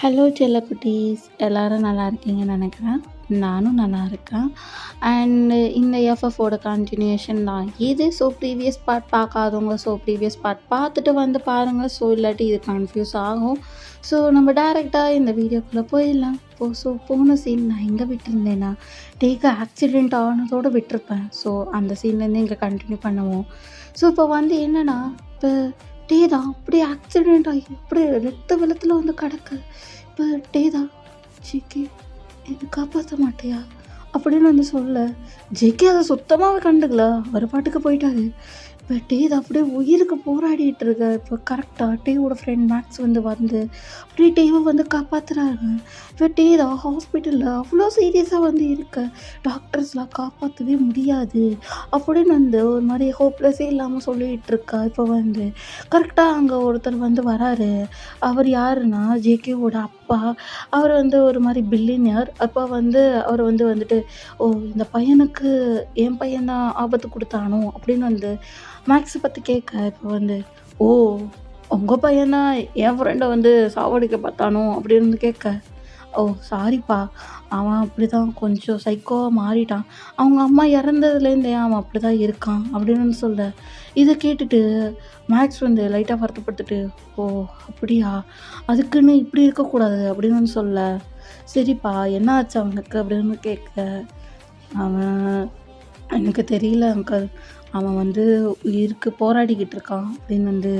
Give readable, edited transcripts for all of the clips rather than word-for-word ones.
Hello செல்லக்குட்டீஸ், எல்லாரும் நல்லா இருக்கீங்கன்னு நினைக்கிறேன். நானும் நல்லா இருக்கேன். அண்ட் இந்த எஃப்எஃபோட கண்டினியூஷன் தான் இது. ஸோ ப்ரீவியஸ் பார்ட் பார்க்காதவங்க ப்ரீவியஸ் பார்ட் பார்த்துட்டு வந்து பாருங்கள். ஸோ இல்லாட்டி இது கன்ஃபியூஸ் ஆகும். ஸோ நம்ம டேரெக்டாக இந்த வீடியோக்குள்ளே போயிடலாம். போன சீன் நான் எங்கே விட்டுருந்தேன்னா, டேக்கு ஆக்சிடெண்ட் ஆனதோடு விட்டுருப்பேன். ஸோ அந்த சீன்லேருந்து இங்கே கண்டினியூ பண்ணுவோம். ஸோ இப்போ வந்து என்னென்னா, இப்போ டேதா அப்படியே ஆக்சிடெண்ட் ஆகி அப்படியே ரத்த வெள்ளத்தில் வந்து கிடக்கு. இப்போ டேதா ஜேகே என்னை காப்பாற்ற மாட்டியா அப்படின்னு வந்து சொல்ல, ஜேகே அதை சுத்தமாகவே கண்டுக்கல. அவர் பாட்டுக்கு போயிட்டாரு. இப்போ டேதா அப்படியே உயிருக்கு போராடிட்டு இருக்க. இப்போ கரெக்டாக டேவோட ஃப்ரெண்ட் மேக்ஸ் வந்து அப்படியே டேவை வந்து காப்பாற்றுறாங்க. இப்போ டேதா ஹாஸ்பிட்டலில் அவ்வளோ சீரியஸாக வந்து இருக்க, டாக்டர்ஸ்லாம் காப்பாற்றவே முடியாது அப்படின்னு வந்து ஒரு மாதிரி ஹோப்லெஸ்ஸே இல்லாமல் சொல்லிகிட்டு இருக்கா. இப்போ வந்து கரெக்டாக அங்கே ஒருத்தர் வந்து வராரு. அவர் யாருன்னா ஜேகேவோட அப்பா. அவர் வந்து ஒரு மாதிரி பில்லினியர். அப்போ வந்து அவர் வந்துட்டு இந்த பையனுக்கு என் பையன்தான் ஆபத்து கொடுத்தானோ அப்படின்னு வந்து மேக்ஸை பற்றி கேட்க, இப்போ வந்து உங்கள் பையன்தான் என் ஃப்ரெண்டை வந்து சாவடிக்க பார்த்தானோ அப்படின்னு வந்து கேட்க, சாரிப்பா, அவன் அப்படி தான் கொஞ்சம் சைக்கோவாக மாறிட்டான். அவங்க அம்மா இறந்ததுலேருந்தே அவன் அப்படி தான் இருக்கான் அப்படின்னு சொல்ல, இதை கேட்டுட்டு மேக்ஸ் வந்து லைட்டாக வருத்தப்பட்டுட்டு, அப்படியா, அதுக்குன்னு இப்படி இருக்கக்கூடாது அப்படின்னு சொல்ல, சரிப்பா என்ன ஆச்சு அவனுக்கு அப்படின்னு கேட்க, அவன் எனக்கு தெரியல அங்கிள், அவன் வந்து உயிருக்கு போராடிக்கிட்டு இருக்கான் அப்படின்னு வந்து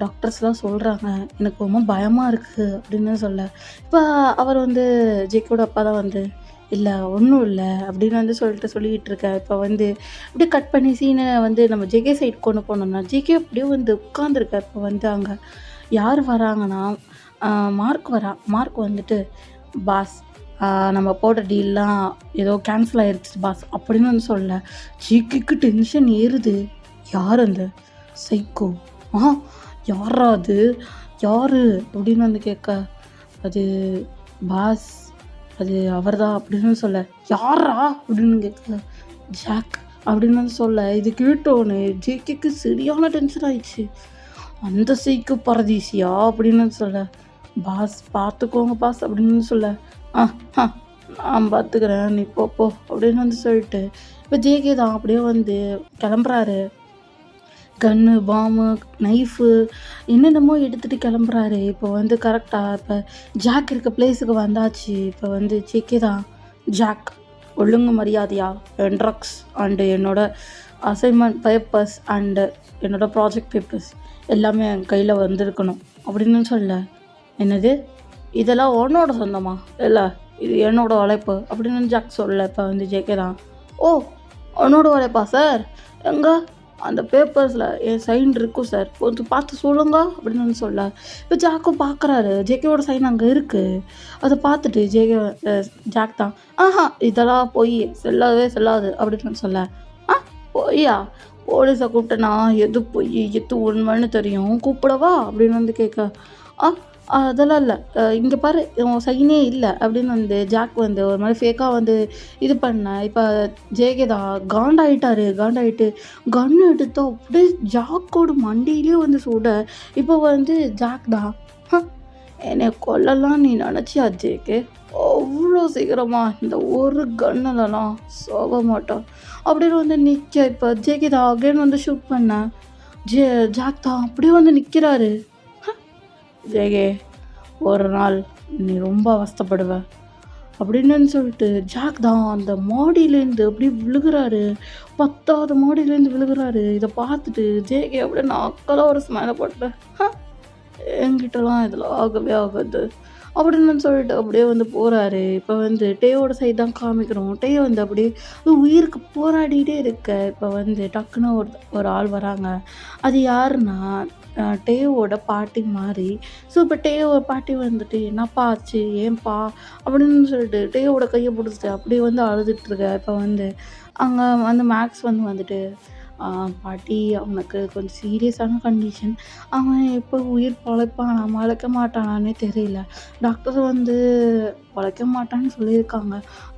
டாக்டர்ஸ்லாம் சொல்கிறாங்க. எனக்கு ரொம்ப பயமாக இருக்குது அப்படின்னு சொல்ல, இப்போ அவர் வந்து ஜேகேவோட அப்பா தான் வந்து, இல்லை ஒன்றும் இல்லை அப்படின்னு வந்து சொல்லிக்கிட்டு இருக்கேன். இப்போ வந்து அப்படியே கட் பண்ணி சீனை வந்து நம்ம ஜேகே சைடு கொண்டு போனோம்னா, ஜேகே அப்படியே வந்து உட்காந்துருக்க. இப்போ வந்து அங்கே யார் வராங்கன்னா, மார்க் வந்துட்டு, பாஸ் நம்ம போட்ட டீல்லாம் ஏதோ கேன்சல் ஆகிடுச்சு பாஸ் அப்படின்னு வந்து சொல்ல, ஜேகேக்கு டென்ஷன் ஏறுது. யார் அந்த சைக்கோ? யாரா அது, யார் அப்படின்னு வந்து கேட்க, அது பாஸ், அது அவர் தான் அப்படின்னு சொல்ல, யாரா அப்படின்னு கேட்க, ஜாக் அப்படின்னு வந்து சொல்ல, இது கேட்டோன்னு ஜேகேக்கு சரியான டென்ஷன் ஆயிடுச்சு. அந்த சைக்கோ பரதீசியா அப்படின்னு சொல்ல, பாஸ் பார்த்துக்கோங்க பாஸ் அப்படின்னு சொல்ல, நான் பார்த்துக்கிறேன், நீ போ அப்படின்னு வந்து சொல்லிட்டு, இப்போ ஜேகே தான் அப்படியே வந்து கிளம்புறாரு. கன்னு, பாம்பு, நைஃபு என்னென்னமோ எடுத்துகிட்டு கிளம்புறாரு. இப்போ வந்து கரெக்டாக இப்போ ஜாக் இருக்க பிளேஸுக்கு வந்தாச்சு. இப்போ வந்து ஜேகே தான், ஜாக் ஒழுங்கு மரியாதையா என் ட்ரக்ஸ் அண்டு என்னோடய அசைன்மெண்ட் பேப்பர்ஸ் அண்டு என்னோடய ப்ராஜெக்ட் பேப்பர்ஸ் எல்லாமே என் கையில் வந்திருக்கணும் அப்படின்னு சொல்ல, என்னது இதெல்லாம் உன்னோட சொந்தமா, இல்லை இது என்னோட உழைப்பு அப்படின்னு ஜாக் சொல்ல. இப்போ வந்து ஜேகே தான், உன்னோட உழைப்பா சார், எங்கே அந்த பேப்பர்ஸில் என் சைன் இருக்கும் சார், கொஞ்சம் பார்த்து சொல்லுங்க அப்படின்னு சொல்ல, இப்போ ஜாக்கும் பார்க்குறாரு, ஜேகேவோட சைன் அங்கே இருக்குது. அதை பார்த்துட்டு ஜாக் தான், இதெல்லாம் போய் செல்லாது அப்படின்னு சொல்ல, பொய்யா, போலீஸை கூப்பிட்டேன்னா எது பொய் எது உண்மைன்னு தெரியும், கூப்பிடவா அப்படின்னு வந்து கேட்க, அதெல்லாம் இல்லை, இங்கே பாரு உன் சைனே இல்லை அப்படின்னு வந்து ஜாக் வந்து ஒரு மாதிரி ஃபேக்காக வந்து இது பண்ணேன். இப்போ ஜேகேதா காண்டாயிட்டு கன்று எடுத்து அப்படியே ஜாக்கோட மண்டியிலே வந்து சுட. இப்போ வந்து ஜாக் தான், என்னை கொல்லலாம் நீ நினச்சியா ஜேகே, அவ்வளோ சீக்கிரமாக இந்த ஒரு கன்னுலலாம் சாக மாட்டான் அப்படின்னு வந்து நிற்க. இப்போ ஜேகேதா அகைன் வந்து ஷூட் பண்ணேன். ஜாக் தான் அப்படியே வந்து நிற்கிறாரு. ஜேகே, ஒரு நாள் நீ ரொம்ப அவஸ்தைப்படுவ அப்படின்னு சொல்லிட்டு ஜாக் தான் அந்த மாடியிலேருந்து அப்படியே விழுகிறாரு. 10வது மாடியிலேருந்து விழுகிறாரு. இதை பார்த்துட்டு ஜேகே அப்படியே நாக்கெல்லாம் ஒரு ஸ்மைலை போட்டேன். என்கிட்டலாம் இதெல்லாம் ஆகவே ஆகாது அப்படின்னு சொல்லிட்டு அப்படியே வந்து போகிறாரு. இப்போ வந்து டேயோட சைடு தான் காமிக்கிறோம். டே வந்து அப்படியே உயிருக்கு போராடிகிட்டே இருக்க. இப்போ வந்து டக்குன்னு ஒரு ஆள் வராங்க. அது யாருன்னா டேயோட பாட்டி மாதிரி. ஸோ இப்போ டேயோட பாட்டி வந்துட்டு, என்னப்பா ஆச்சு, ஏன்பா அப்படின்னு சொல்லிட்டு டேயோட கையை பிடிச்சிட்டு அப்படியே வந்து அழுதுட்டுருக்க. இப்போ வந்து அங்கே வந்து மேக்ஸ் வந்துட்டு, பாட்டி அவனுக்கு கொஞ்சம் சீரியஸான கண்டிஷன், அவன் எப்போ உயிர் பொழைப்பானா பொழைக்க மாட்டானானே தெரியல, டாக்டர் வந்து பொழைக்க மாட்டான்னு சொல்லியிருக்காங்க,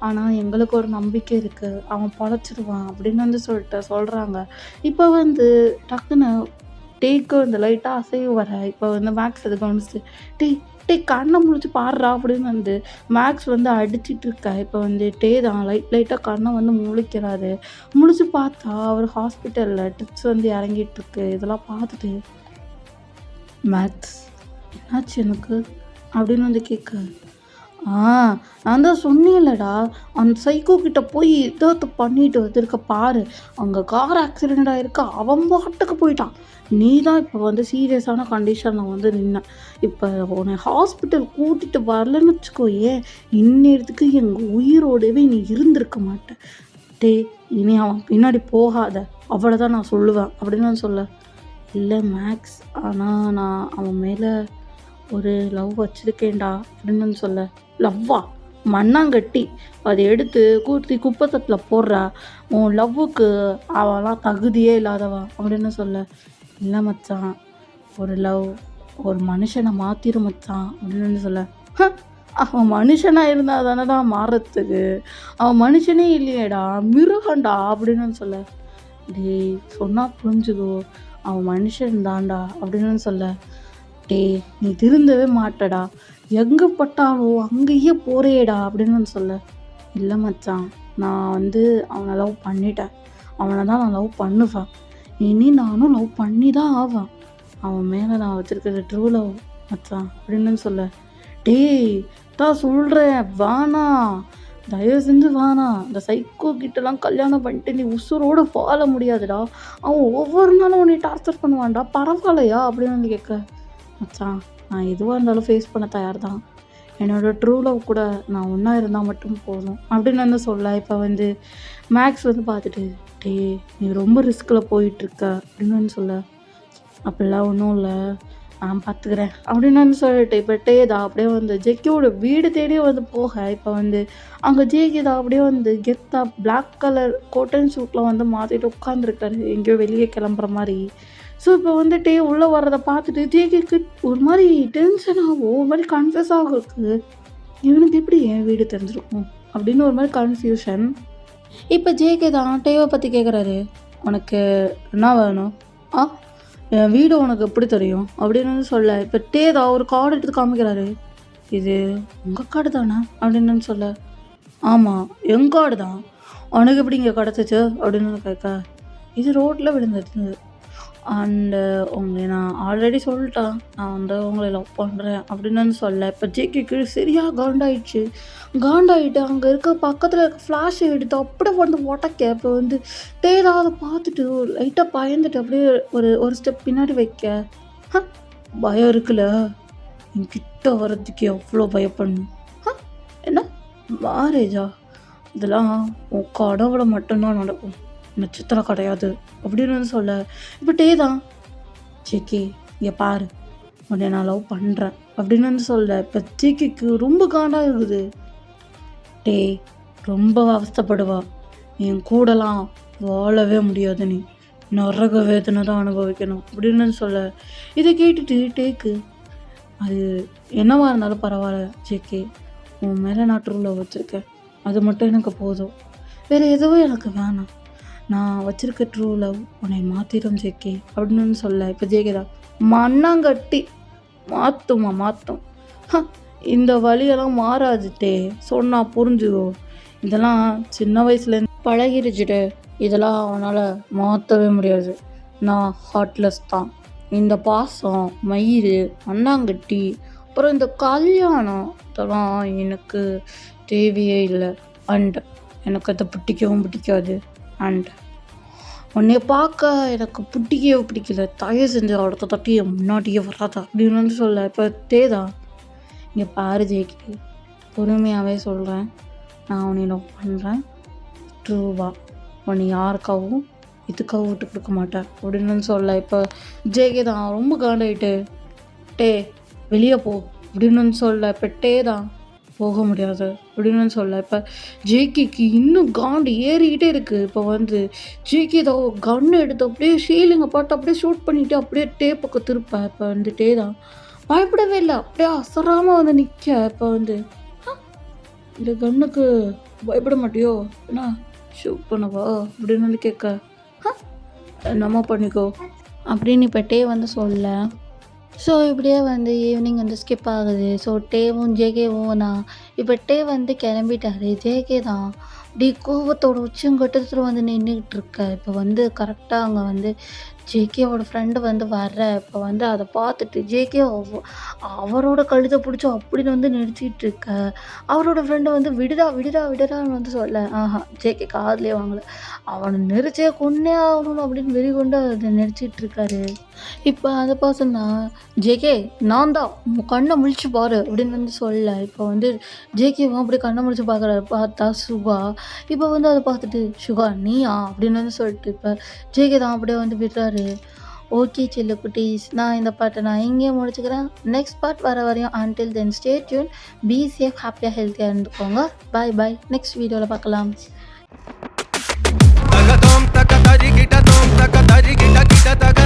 ஆனால் எங்களுக்கு ஒரு நம்பிக்கை இருக்குது அவன் பொழைச்சிடுவான் அப்படின்னு வந்து சொல்கிறாங்க. இப்போ வந்து டக்குன்னு டேக்கு அந்த லைட்டாக அசைவு வர இப்போ வந்து மேக்ஸ் அது கவனிச்சு டே டே கண்ணை முழிச்சு பாடுறா அப்படின்னு வந்து மேக்ஸ் வந்து அடிச்சிட்டு இருக்கா. இப்போ வந்து டே தான் லைட்டாக கண்ணை வந்து முழிக்கிறாரு. முழிச்சு பார்த்தா அவர் ஹாஸ்பிட்டலில் ட்ரிப்ஸ் வந்து இறங்கிட்டு இருக்கு. இதெல்லாம் பார்த்துட்டு மேக்ஸ் என்னாச்சு எனக்கு அப்படின்னு வந்து கேட்க, நான் தான் சொன்னேன்லடா, அந்த சைக்கோ கிட்ட போய் ஏதாவது பண்ணிட்டு வந்திருக்க பாரு, அங்கே கார் ஆக்சிடெண்ட் ஆகிருக்கு, அவன் பாட்டுக்கு போயிட்டான். நீ தான் இப்போ வந்து சீரியஸான கண்டிஷனில் வந்து நின்ன. இப்போ உன்னை ஹாஸ்பிட்டல் கூட்டிகிட்டு வரலன்னு வச்சுக்கோயே, இந்நேரத்துக்கு எங்கள் உயிரோடவே நீ இருந்திருக்க மாட்டேன். டே இனி அவன் பின்னாடி போகாத, அவ்வளோதான் நான் சொல்லுவேன் அப்படின்னு நான் சொல்ல. இல்லை மேக்ஸ், ஆனால் நான் அவன் மேலே ஒரு லவ் வச்சுருக்கேன்டா அப்படின்னு சொல்ல. லவ்வா? மண்ணாங்கட்டி, அதை எடுத்து குப்பை தட்டில் போடுறா, உன் லவ்வுக்கு அவெல்லாம் தகுதியே இல்லாதவா அப்படின்னு சொல்ல. இல்லை மச்சான், ஒரு லவ் ஒரு மனுஷனை மாற்றிடும் மச்சான் அப்படின்னு சொல்ல. அவன் மனுஷனாக இருந்தால் தானடா மாறுறதுக்கு, அவன் மனுஷனே இல்லையேடா, மிருகண்டா அப்படின்னு சொல்ல. டேய் சொன்னால் புரிஞ்சுக்கோ, அவன் மனுஷன் தான்டா அப்படின்னு சொல்ல. டே நீ திருந்தவே மாட்டடா, எங்கே பட்டாலும் அங்கேயே போறேடா அப்படின்னு சொல்ல. இல்லை மச்சான், நான் வந்து அவனை லவ் பண்ணிட்டேன், அவனை தான் நான் லவ் பண்ணுவேன், இனி நானும் லவ் பண்ணி தான் ஆவேன், அவன் மேலே நான் வச்சுருக்கிறது ட்ரூ லவ் மச்சான் அப்படின்னு சொல்ல. டேய் தான் சொல்கிறேன், வேணா, தயவு செஞ்சு வேணாம், இந்த சைக்கோ கிட்டலாம் கல்யாணம் பண்ணிட்டு நீ உசுரோடு வாழ முடியாதுடா, அவன் ஒவ்வொரு நாளும் உன்னை டார்ச்சர் பண்ணுவான்டா, பரவாயில்லையா அப்படின்னு வந்து கேட்க. மச்சான் நான் எதுவாக இருந்தாலும் ஃபேஸ் பண்ண தயார் தான், என்னோடய ட்ரூ லவ் கூட நான் ஒன்றா இருந்தால் மட்டும் போதும் அப்படின்னு வந்து சொல்ல. இப்போ வந்து மேக்ஸ் வந்து பார்த்துட்டு, டே நீ ரொம்ப ரிஸ்கில் போயிட்டுருக்க அப்படின்னு வந்து சொல்ல. அப்படிலாம் ஒன்றும் இல்லை, நான் பார்த்துக்கிறேன் அப்படின்னு வந்து சொல்லிட்டு இப்போ டேதா அப்படியே வந்து ஜெக்கியோட வீடு தேடியே வந்து போக. இப்போ வந்து அங்கே ஜேகிதா அப்படியே வந்து கெத்தா பிளாக் கலர் கோட்டன் சூட்டில் வந்து மாற்றிட்டு உட்காந்துருக்காரு, எங்கேயோ வெளியே கிளம்புற மாதிரி. ஸோ இப்போ வந்து டே உள்ளே வர்றதை பார்த்துட்டு ஜேகிக்கு ஒரு மாதிரி டென்ஷன் ஆகும், ஒரு மாதிரி கன்ஃபியூஸ் ஆகும், இவனுக்கு எப்படி என் வீடு தெரிஞ்சிருக்கும் அப்படின்னு ஒரு மாதிரி கன்ஃபியூஷன். இப்போ ஜேகே தான் டேவை பற்றி கேட்குறாரு, உனக்கு என்ன வேணும், என் வீடு உனக்கு எப்படி தெரியும் அப்படின்னு சொல்ல. இப்போ டே தான் ஒரு கார்டு எடுத்து காமிக்கிறாரு, இது உங்கள் கார்டு தானே அப்படின்னு சொல்ல. ஆமாம் என் கார்டு தான், உனக்கு எப்படி இங்கே கிடச்சிச்சு அப்படின்னு கேட்க. இது ரோட்டில் விழுந்துட்டு, அண்டு உங்களை நான் ஆல்ரெடி சொல்லிட்டேன், நான் வந்து உங்களை லவ் பண்ணுறேன் அப்படின்னு சொல்ல. இப்போ ஜேகேக்கு சரியாக காண்டாயிட்டு அங்கே இருக்க பக்கத்தில் இருக்க ஃப்ளாஷை எடுத்து அப்படியே வந்து உடைக்க. இப்போ வந்து டேதா அதை பார்த்துட்டு லைட்டாக பயந்துட்டு அப்படியே ஒரு ஸ்டெப் பின்னாடி வைக்க. பயம் இருக்குல்ல, என்கிட்ட வர்றதுக்கு எவ்வளோ பயப்படணும், என்ன மேரேஜா, இதெல்லாம் உன் கடவுளை மட்டும்தான் நடக்கும், நட்சத்திரம் கிடையாது அப்படின்னு வந்து சொல்ல. இப்போ டே தான், ஜேகே இங்கே பாரு, உன்னை நான் லவ் பண்ணுறேன் அப்படின்னு வந்து சொல்ல. இப்போ ஜேகேக்கு ரொம்ப காண்டாக இருக்குது, டே ரொம்ப அவஸ்தைப்படுவா, என் கூடலாம் வாழவே முடியாது, நீ நரக வேதனை தான் அனுபவிக்கணும் அப்படின்னு வந்து சொல்ல. இதை கேட்டுட்டு டேக்கு, அது என்னவா இருந்தாலும் பரவாயில்ல ஜேகே, உன் மேலே நான் ட்ரூ லவ் வச்சுருக்கேன், அது மட்டும் எனக்கு போதும், வேறு எதுவும் எனக்கு வேணாம், நான் வச்சுருக்க ட்ரூ லவ் உன்னை மாற்றிடும் ஜேகே அப்படின்னு சொல்ல. இப்போ ஜேகேதா, மண்ணாங்கட்டி மாற்றும், இந்த வழியெல்லாம் மாறாதுட்டே, சொன்னால் புரிஞ்சுக்கோ, இதெல்லாம் சின்ன வயசுலேருந்து பழகிருச்சுட்டு, இதெல்லாம் அவனால் மாற்றவே முடியாது, நான் ஹார்ட்லெஸ் தான், இந்த பாசம் மயிறு மண்ணாங்கட்டி அப்புறம் இந்த கல்யாணம் இதெல்லாம் எனக்கு தேவையே இல்லை, அண்ட் எனக்கு அதை பிடிக்காது, அண்ட் உன்னைய பார்க்க எனக்கு பிடிக்கல, தயவு செஞ்சு அடுத்த தட்டி என் முன்னாடியே வராதா அப்படின்னு வந்து சொல்ல. இப்போ தேதா, இங்கே பாரு ஜேகே, பொறுமையாகவே சொல்கிறேன், நான் உன்னை லவ் பண்ணுறேன், ட்ரூவா, உன்னை யாருக்காகவும் இதுக்காகவும் விட்டு கொடுக்க மாட்டேன் அப்படின்னு வந்து சொல்ல. இப்போ ஜேகே தான் ரொம்ப காண்டாயிட்டு, டே வெளியே போ அப்படின்னு வந்து சொல்ல. இப்போ டே தான் போக முடியாது அப்படின்னு சொல்ல. இப்போ ஜேகேக்கு இன்னும் காண்டு ஏறிக்கிட்டே இருக்குது. இப்போ வந்து ஜேகே தான் கன்று எடுத்து அப்படியே ஷீலிங்கை பார்த்து அப்படியே ஷூட் பண்ணிவிட்டு அப்படியே டேப்புக்கு திருப்ப. இப்போ வந்து டே தான் பயப்படவே இல்லை, அப்படியே அசராமல் வந்து நிற்க. இப்போ வந்து இந்த கன்னுக்கு பயப்பட மாட்டியோ, என்ன ஷூட் பண்ணவா அப்படின்னு வந்து கேட்க, என்னம்மா பண்ணிக்கோ அப்படின்னு இப்போ டே வந்து சொல்ல. ஸோ இப்படியே வந்து ஈவினிங் வந்து ஸ்கிப் ஆகுது. ஸோ டேவும் ஜேகேவும் நான் இப்போ டே வந்து கிளம்பிட்டாரு. ஜேகே தான் அப்படியே கோவத்தோட உச்சங்கட்டத்துல வந்து நின்றுக்கிட்டு இருக்க. இப்போ வந்து கரெக்டாக அங்கே வந்து ஜேகேவோட ஃப்ரெண்டு வந்து வர்ற. இப்போ வந்து அதை பார்த்துட்டு ஜேகே அவரோட கழுத்தை பிடிச்சி அப்படின்னு வந்து நெரிச்சிட்டு இருக்க. அவரோட ஃப்ரெண்டு வந்து விடுடா விடுடா விடுடான்னு வந்து சொல்ல. ஜேகே காதுலேயே வாங்கல. அவனை நெரிச்சே கொன்னே ஆகணும் அப்படின்னு வெறி கொண்டு அதை நெரிச்சிட்டு இருக்காரு. இப்போ அதை பார்த்தோன்னா, "ஜேகே நான் தான். உன் கண்ண முழிச்சு பாரு" அப்படின்னு வந்து சொல்ல. இப்போ வந்து ஜேகேவும் அப்படியே கண்ண முழிச்சு பார்க்குறாரு. பார்த்தா சுகா. இப்போ வந்து அதை பார்த்துட்டு, "சுகா நீயா?" அப்படின்னு வந்து சொல்லிட்டு இப்போ ஜேகே தான் அப்படியே வந்து விடுறாரு. ஓகே செல்லக்குட்டீஸ், நான் இந்த பாட்டை நான் இங்கேயே முடிச்சுக்கிறேன். நெக்ஸ்ட் பார்ட் வர வரையும் until then stay tune. Be safe, ஹாப்பியாக, ஹெல்த்தியாக இருந்துக்கோங்க. பாய் பாய். நெக்ஸ்ட் வீடியோவில் பார்க்கலாம். தக தோம் தக தரி கிட்ட தோம் தக தரி கிட்ட கிட்ட தக